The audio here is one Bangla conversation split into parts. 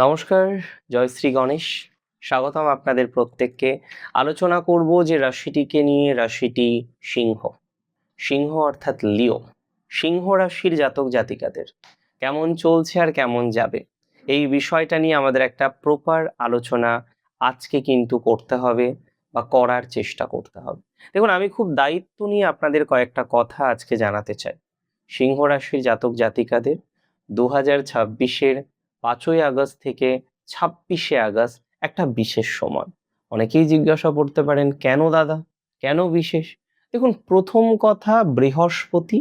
নমস্কার, জয় শ্রী গণেশ। স্বাগতম আপনাদের প্রত্যেককে। আলোচনা করব যে রাশিটিকে নিয়ে, রাশিটি সিংহ। সিংহ অর্থাৎ লিও। সিংহ রাশির জাতক জাতিকাদের কেমন চলছে আর কেমন যাবে, এই বিষয়টা নিয়ে আমাদের একটা প্রপার আলোচনা আজকে কিন্তু করতে হবে বা করার চেষ্টা করতে হবে। দেখুন, আমি খুব দায়িত্ব নিয়ে আপনাদের কয়েকটা কথা আজকে জানাতে চাই। সিংহ রাশির জাতক জাতিকাদের 2026-এর 5ই আগস্ট থেকে 26শে আগস্ট একটা বিশেষ সময়। অনেকেই জিজ্ঞাসা করতে পারেন, কেন দাদা, কেন বিশেষ? দেখুন, প্রথম কথা, বৃহস্পতি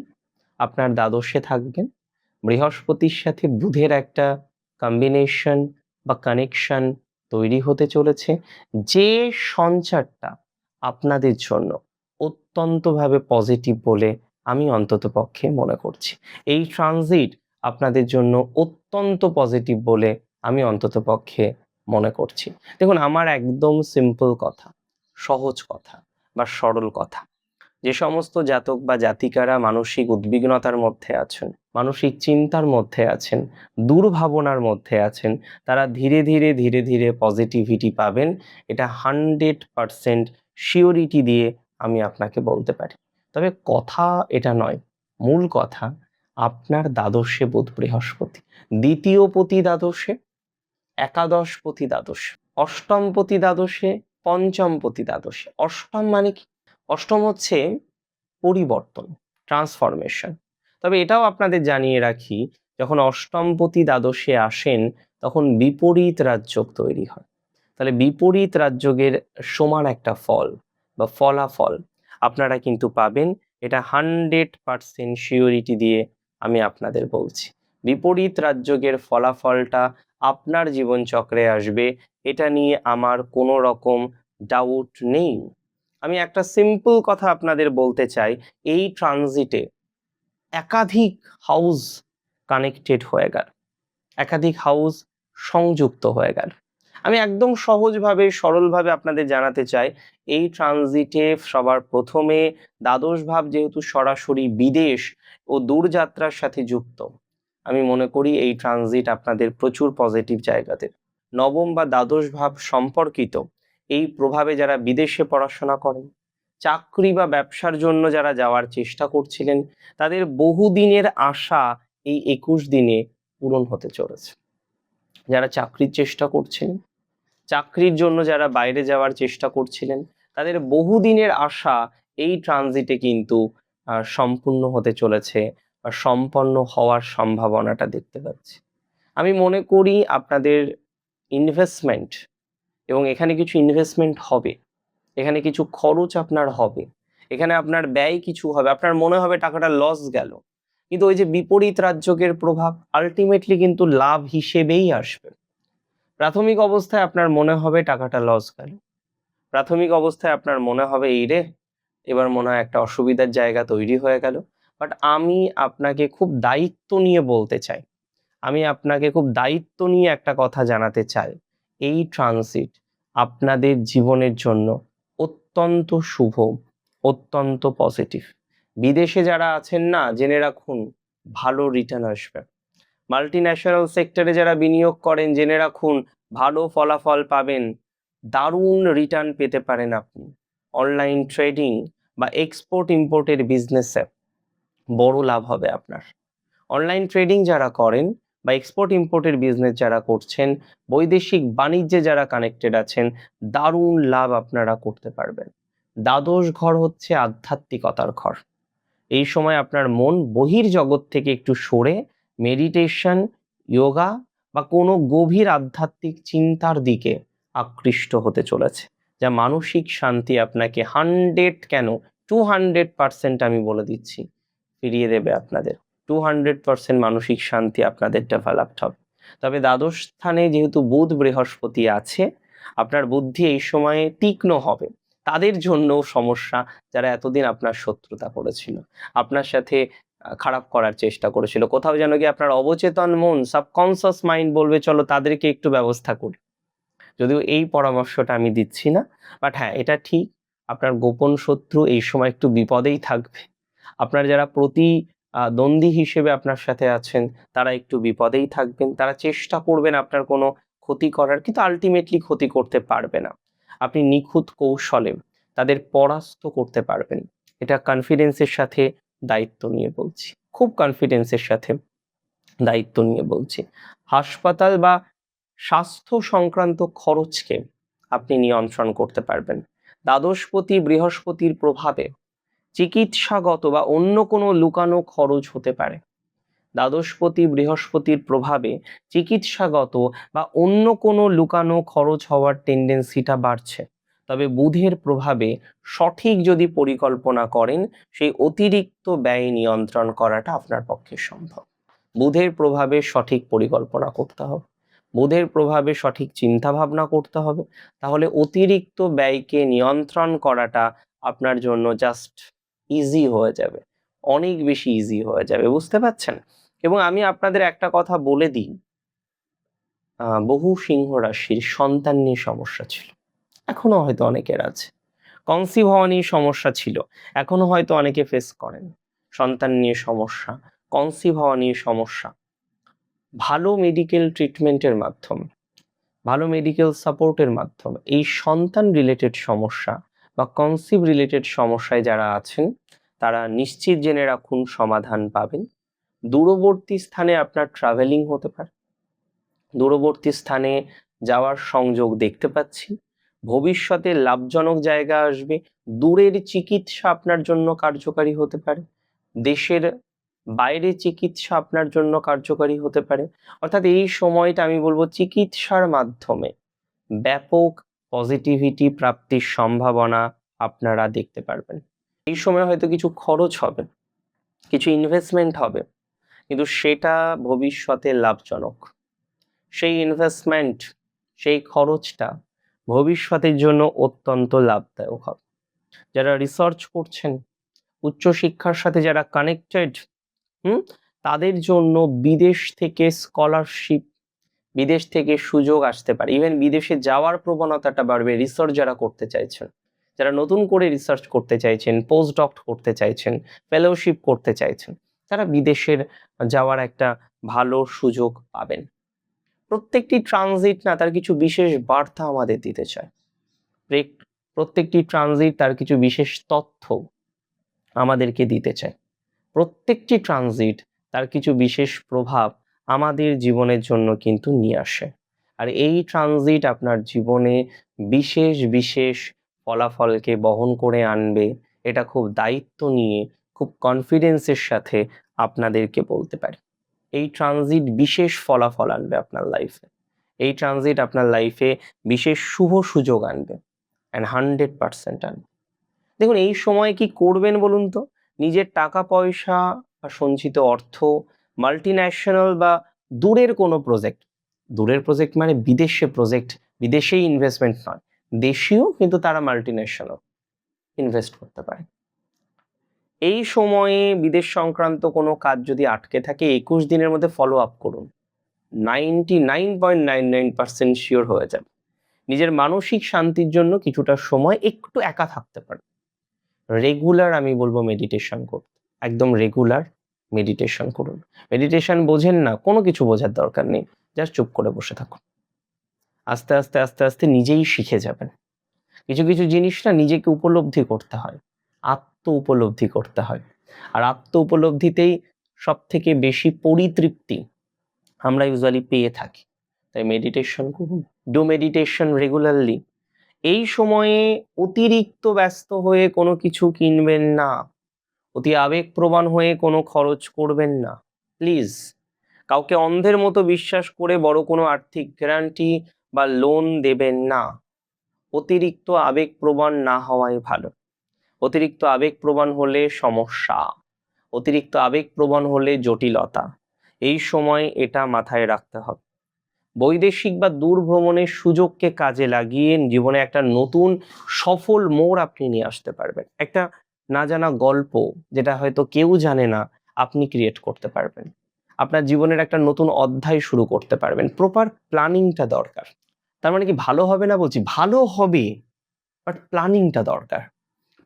আপনার দ্বাদশে থাকবেন। বৃহস্পতির সাথে বুধের একটা কম্বিনেশন বা কানেকশন তৈরি হতে চলেছে, যে সঞ্চারটা আপনাদের জন্য অত্যন্তভাবে পজিটিভ বলে আমি অন্ততপক্ষে মনে করছি। এই ট্রানজিট আপনাদের জন্য অত্যন্ত পজিটিভ বলে আমি অন্ততপক্ষে মনে করছি। দেখুন, আমার একদম সিম্পল কথা, সহজ কথা বা সরল কথা। যে সমস্ত জাতক বা জাতিকারা মানসিক উদ্বিগ্নতার মধ্যে আছেন, মানসিক চিন্তার মধ্যে আছেন, দুর্ভাবনার মধ্যে আছেন, তারা ধীরে ধীরে ধীরে ধীরে পজিটিভিটি পাবেন। এটা 100% শিওরিটি দিয়ে আমি আপনাকে বলতে পারি। তবে কথা এটা নয়, মূল কথা, আপনার দ্বাদশে বুধ বৃহস্পতি, দ্বিতীয় পতি দ্বাদশে, একাদশপতি দ্বাদশে, অষ্টমপতি দ্বাদশে, পঞ্চমপতি দ্বাদশে। অষ্টম মানে কি? অষ্টম হচ্ছে পরিবর্তন, ট্রান্সফরমেশন। তবে এটাও আপনাদের জানিয়ে রাখি, যখন অষ্টমপতি দ্বাদশে আসেন তখন বিপরীত রাজযোগ তৈরি হয়। তাহলে বিপরীত রাজযোগের সমান একটা ফল বা ফলাফল আপনারা কিন্তু পাবেন। এটা 100% শিওরিটি দিয়ে আমি আপনাদের বলছি। বিপরীত রাজযোগের ফলাফলটা আপনার জীবনচক্রে আসবে, এটা নিয়ে আমার কোনো রকম ডাউট নেই। আমি একটা সিম্পল কথা আপনাদের বলতে চাই, এই ট্রানজিটে একাধিক হাউস কানেক্টেড হয়ে গেল, একাধিক হাউস সংযুক্ত হয়ে গেল। আমি একদম সহজভাবে সরলভাবে আপনাদের জানাতে চাই, এই ট্রানজিটে সবার প্রথমে দ্বাদশ ভাব যেহেতু সরাসরি বিদেশ ও দূরযাত্রার সাথে যুক্ত, আমি মনে করি এই ট্রানজিট আপনাদের প্রচুর পজিটিভ জায়গাতে। নবম বা দ্বাদশ ভাব সম্পর্কিত এই প্রভাবে যারা বিদেশে পড়াশোনা করেন, চাকরি বা ব্যবসার জন্য যারা যাওয়ার চেষ্টা করছিলেন, তাদের বহুদিনের আশা এই 21 দিনে পূরণ হতে চলেছে। যারা চাকরির চেষ্টা করছেন, চাকরির জন্য যারা বাইরে যাওয়ার চেষ্টা করছিলেন, তাদের বহুদিনের আশা এই ট্রানজিটে কিন্তু সম্পূর্ণ হতে চলেছে বা সম্পন্ন হওয়ার সম্ভাবনাটা দেখতে পাচ্ছি। আমি মনে করি আপনাদের ইনভেস্টমেন্ট, এবং এখানে কিছু ইনভেস্টমেন্ট হবে, এখানে কিছু খরচ আপনার হবে, এখানে আপনার ব্যয় কিছু হবে, আপনার মনে হবে টাকাটা লস গেল, কিন্তু ওই যে বিপরীত রাজযোগের প্রভাব আলটিমেটলি কিন্তু লাভ হিসেবেই আসবে। প্রাথমিক অবস্থায় আপনার মনে হবে টাকাটা লস গেল, প্রাথমিক অবস্থায় আপনার মনে হবে এই রে, এবার মনে হয় একটা অসুবিধার জায়গা তৈরি হয়ে গেল। বাট আমি আপনাকে খুব দায়িত্ব নিয়ে বলতে চাই, আমি আপনাকে খুব দায়িত্ব নিয়ে একটা কথা জানাতে চাই, এই ট্রানজিট আপনাদের জীবনের জন্য অত্যন্ত শুভ, অত্যন্ত পজিটিভ। বিদেশে যারা আছেন না, জেনে রাখুন ভালো রিটার্ন আসবে। মাল্টি ন্যাশনাল সেক্টরে যারা বিনিয়োগ করেন, জেনে রাখুন ভালো ফলাফল পাবেন, দারুণ রিটার্ন পেতে পারেন আপনি। অনলাইন ট্রেডিং বা এক্সপোর্ট ইম্পোর্টের বিজনেসে বড় লাভ হবে আপনার। অনলাইন ট্রেডিং যারা করেন বা এক্সপোর্ট ইম্পোর্টের বিজনেস যারা করছেন, বৈদেশিক বাণিজ্যে যারা কানেক্টেড আছেন, দারুণ লাভ আপনারা করতে পারবেন। দ্বাদশ ঘর হচ্ছে আধ্যাত্মিকতার ঘর। এই সময় আপনার মন বহির্জগৎ থেকে একটু সরে মেডিটেশন, যোগা বা কোনো গভীর আধ্যাত্মিক চিন্তার দিকে আকৃষ্ট হতে চলেছে, যা মানসিক শান্তি আপনাকে 100 কেন 200% আমি বলে দিচ্ছি ফিরিয়ে দেবে আপনাদের। 200% মানসিক শান্তি আপনাদের ডেভেলপড হবে। তবে দ্বাদশ স্থানে যেহেতু বুধ বৃহস্পতি আছে, আপনার বুদ্ধি এই সময়ে তীক্ষ্ণ হবে। তাদের জন্য সমস্যা, যারা এতদিন আপনার শত্রুতা করেছিল, আপনার সাথে খারাপ করার চেষ্টা করেছিল, কোথাও যেন কি আপনার অবচেতন মন, সাবকনসিয়াস মাইন্ড বলবে চলো তাদেরকে একটু ব্যবস্থা করি। যদিও এই পরামর্শটা আমি দিচ্ছি না, বাট হ্যাঁ, এটা ঠিক, আপনার গোপন শত্রু এই সময় একটু বিপদেই থাকবে। আপনার যারা দ্বন্দ্বী হিসেবে আপনার সাথে আছেন, তারা একটু বিপদেই থাকবেন, তারা চেষ্টা করবেন আপনার কোনো ক্ষতি করার, কিন্তু আলটিমেটলি ক্ষতি করতে পারবে না। আপনি নিখুঁত কৌশলে তাদের পরাস্ত করতে পারবেন। এটা কনফিডেন্সের সাথে দায়িত্ব নিয়ে বলছি, খুব কনফিডেন্সের সাথে দায়িত্ব নিয়ে বলছি। হাসপাতাল বা স্বাস্থ্য সংক্রান্ত খরচকে আপনি নিয়ন্ত্রণ করতে পারবেন। দ্বাদশপতি বৃহস্পতির প্রভাবে চিকিৎসাগত বা অন্য কোনো লুকানো খরচ হতে পারে। দ্বাদশপতি বৃহস্পতির প্রভাবে চিকিৎসাগত বা অন্য কোনো লুকানো খরচ হওয়ার টেন্ডেন্সিটা বাড়ছে। তবে বুধের প্রভাবে সঠিক যদি পরিকল্পনা করেন, সেই অতিরিক্ত ব্যয় নিয়ন্ত্রণ করাটা আপনার পক্ষে সম্ভব। বুধের প্রভাবে সঠিক পরিকল্পনা করতে হবে, বুধের প্রভাবে সঠিক চিন্তা ভাবনা করতে হবে, তাহলে অতিরিক্ত ব্যয়কে নিয়ন্ত্রণ করাটা আপনার জন্য জাস্ট ইজি হয়ে যাবে, অনেক বেশি ইজি হয়ে যাবে। বুঝতে পারছেন? এবং আমি আপনাদের একটা কথা বলে দিই, বহু সিংহ রাশির সন্তান নিয়ে সমস্যা ছিল, এখনো হয়তো অনেকের আছে। কনসিভ হওয়া নিয়ে সমস্যা ছিল, এখনো হয়তো অনেকে ফেস করেন। সন্তান নিয়ে সমস্যা, কনসিভ হওয়া নিয়ে সমস্যা, ভালো মেডিকেল ট্রিটমেন্টের মাধ্যমে, ভালো মেডিকেল সাপোর্টের মাধ্যমে এই সন্তান রিলেটেড সমস্যা বা কনসিভ রিলেটেড সমস্যায় যারা আছেন, তারা নিশ্চিত জেনে রাখুন সমাধান পাবেন। দূরবর্তী স্থানে আপনার ট্রাভেলিং হতে পারে, দূরবর্তী স্থানে যাওয়ার সংযোগ দেখতে পাচ্ছি। ভবিষ্যতে লাভজনক জায়গা আসবে, দূরের চিকিৎসা আপনার জন্য কার্যকারী হতে পারে, দেশের বাইরে চিকিৎসা আপনার জন্য কার্যকারী হতে পারে। অর্থাৎ এই সময়টা আমি বলবো চিকিৎসার মাধ্যমে ব্যাপক পজিটিভিটি প্রাপ্তির সম্ভাবনা আপনারা দেখতে পারবেন। এই সময় হয়তো কিছু খরচ হবে, কিছু ইনভেস্টমেন্ট হবে, কিন্তু সেটা ভবিষ্যতে লাভজনক। সেই ইনভেস্টমেন্ট, সেই খরচটা ভবিষ্যতের জন্য অত্যন্ত লাভদায়ক হবে। যারা রিসার্চ করছেন, উচ্চশিক্ষার সাথে যারা কানেক্টেড, তাদের জন্য বিদেশ থেকে স্কলারশিপ, বিদেশ থেকে সুযোগ আসতে পারে। ইভেন বিদেশে যাওয়ার প্রবণতাটা বাড়বে। রিসার্চ যারা করতে চাইছেন, যারা নতুন করে রিসার্চ করতে চাইছেন, পোস্ট ডক করতে চাইছেন, ফেলোশিপ করতে চাইছেন, তারা বিদেশের যাওয়ার একটা ভালো সুযোগ পাবেন। প্রত্যেকটি ট্রানজিট না তার কিছু বিশেষ বার্তা আমাদের দিতে চায়, প্রত্যেকটি ট্রানজিট তার কিছু বিশেষ তথ্য আমাদেরকে দিতে চায়, প্রত্যেকটি ট্রানজিট তার কিছু বিশেষ প্রভাব আমাদের জীবনের জন্য কিন্তু নিয়ে আসে। আর এই ট্রানজিট আপনার জীবনে বিশেষ বিশেষ ফলাফলকে বহন করে আনবে, এটা খুব দায়িত্ব নিয়ে, খুব কনফিডেন্সের সাথে আপনাদেরকে বলতে পারি। এই ট্রানজিট বিশেষ ফলাফল আনবে আপনার লাইফে, এই ট্রানজিট আপনার লাইফে বিশেষ শুভ সুযোগ আনবে, অ্যান্ড 100% আনবে। দেখুন এই সময় কি করবেন বলুন তো? নিজের টাকা পয়সা বা সঞ্চিত অর্থ মাল্টি ন্যাশনাল বা দূরের কোনো প্রজেক্ট, দূরের প্রজেক্ট মানে বিদেশে প্রজেক্ট, বিদেশেই ইনভেস্টমেন্ট নয়, দেশীয় কিন্তু তারা মাল্টি ন্যাশনাল, ইনভেস্ট করতে পারে। এই সময়ে বিদেশ সংক্রান্ত কোনো কাজ যদি আটকে থাকে, 21 দিনের মধ্যে ফলো আপ করুন, 99.99% শিওর হয়ে যাবে। নিজের মানসিক শান্তির জন্য কিছুটা সময় একটু একা থাকতে পারে। রেগুলার আমি বলবো মেডিটেশন করতে, একদম রেগুলার মেডিটেশন করুন। মেডিটেশন বোঝেন না, কোনো কিছু বোঝার দরকার নেই, জাস্ট চুপ করে বসে থাকুন। আস্তে আস্তে আস্তে আস্তে নিজেই শিখে যাবেন। কিছু কিছু জিনিস না নিজেকে উপলব্ধি করতে হয়, আত্ম উপলব্ধি করতে হয়, আর আত্ম উপলব্ধিতেই সব থেকে বেশি পরিতৃপ্তি আমরা ইউজুয়ালি পেয়ে থাকি। তাই মেডিটেশন করুন, ডু মেডিটেশন রেগুলারলি। এই সময়ে অতিরিক্ত ব্যস্ত হয়ে কোনো কিছু কিনবেন না, অতি আবেগপ্রবণ হয়ে কোনো খরচ করবেন না প্লিজ। কাউকে অন্ধের মতো বিশ্বাস করে বড় কোনো আর্থিক গ্যারান্টি বা লোন দেবেন না। অতিরিক্ত আবেগপ্রবণ না হওয়াই ভালো। অতিরিক্ত আবেগপ্রবণ হলে সমস্যা, অতিরিক্ত আবেগপ্রবণ হলে জটিলতা। এই সময় এটা মাথায় রাখতে হবে। বৈদেশিক বা দূর ভ্রমণের সুযোগকে কাজে লাগিয়ে জীবনে একটা নতুন সফল মোড় আপনি নিয়ে আসতে পারবেন। একটা না জানা গল্প যেটা হয়তো কেউ জানে না, আপনি ক্রিয়েট করতে পারবেন। আপনার জীবনের একটা নতুন অধ্যায় শুরু করতে পারবেন। প্রপার প্ল্যানিংটা দরকার। তার মানে কি ভালো হবে না বলছি, ভালো হবে, বাট প্ল্যানিংটা দরকার,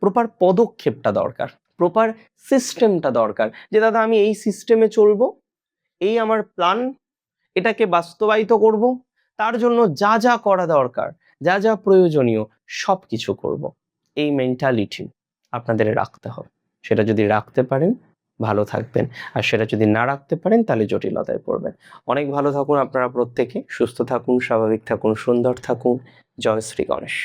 প্রপার পদক্ষেপটা দরকার, প্রপার সিস্টেমটা দরকার। যে দাদা আমি এই সিস্টেমে চলবো, এই আমার প্ল্যান, এটাকে বাস্তবায়িত করব, তার জন্য যা যা করা দরকার, যা যা প্রয়োজনীয় সব কিছু করব। এই মেন্টালিটি আপনাদের রাখতে হবে। সেটা যদি রাখতে পারেন ভালো থাকবেন, আর সেটা যদি না রাখতে পারেন তাহলে জটিলতায় পড়বেন। অনেক ভালো থাকুন আপনারা প্রত্যেকে, সুস্থ থাকুন, স্বাভাবিক থাকুন, সুন্দর থাকুন। জয় শ্রী গণেশ।